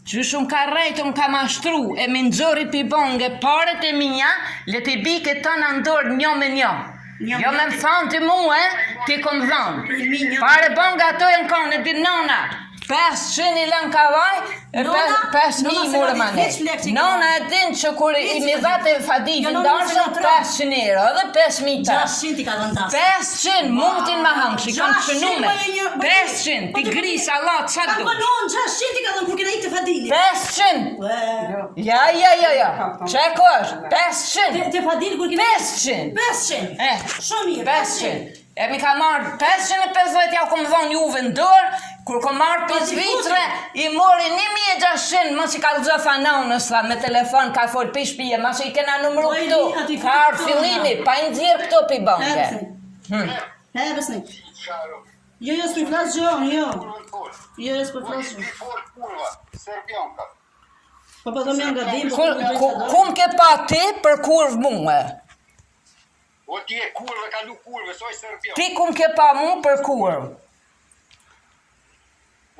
Që shumë ka rejtë, më ka mashtru, e më nëzori pi bonge, paret e minja, le t'i bike të në ndorë një me një. Jo me më thonë të muë, ti kom dhonë. Pare bonga ato e në kone, di nona, 500 i lën kavaj, 5.000 mure ma ne. Nona e din që kur i mi dhate fadivin darshën, 500 euro, edhe 5.000 ta. 600 i ka dhënë tasë. 500, mundin ma hangë, që i kam të shënume. 500, ti gris, Allah, të qatë du. 600 i ka dhënë kur kena ikë të fadili. 500! Ja, që e ko është? 500! Të fadili kur kena 500! 500! Shumë mirë, 500! E mi ka marrë 550, ja kom dhonë juve në dorë, kur kom marrë 5 vitre, i mori 1600, mos i ka lëgjë fanonës, me telefon, ka folë për shpije, mos i kena numru këtu, ka arë fillimi, pa i nëzirë këtu për i banke. He, besni. Jo, s'për flasë gjohën, jo. Jo, s'për flasë gjohën. Po të më nga dhimë. Kum ke pa ti për kurvë muë? O ti e kurve, ka lu kurve, soj Serbion. Ti kum ke pa mu për kurvë?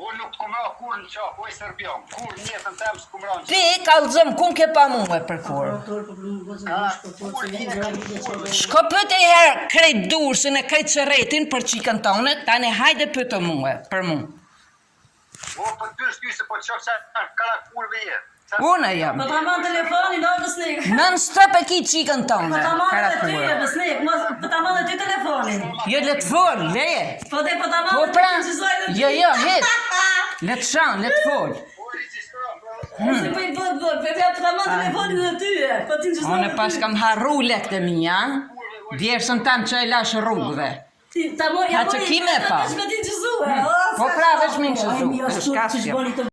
O nuk të kumra kur në qafë, oj Serbion. Kur njëtën temë së kumra në qafë. Ti ka lëzëm, kum ke pa muë për kurvë? Shko pëtë e herë krejt dursin e krejt qëretin për qikën tonë, tani hajde pëtë muë, për mu. O për të shty se po të qafë që kara kurve jetë. Une jam. Po ta manë telefonin, o besnik. Nën stëp e ki qikën tonë, Po ta manë dhe ty, karakurë. besnik. Po ta manë dhe ty telefonin. Jo, le të folë, leje. Po ta Po manë dhe pra, ty qëzoj dhe ty. jo, hit. Le të shanë, le të folë. O registron, bro. Se po i bëtë, po ta manë telefonin dhe ty, po ti qëzoj dhe ty. Une pas kam harru lekët e mija, djersën tamë që e lashë rrugëve. Ta mori, Ha që ki me pa? Ta shme ti qëzoj. Po pra, veç minë qëzu. Ai, mi, ashtu që shboni të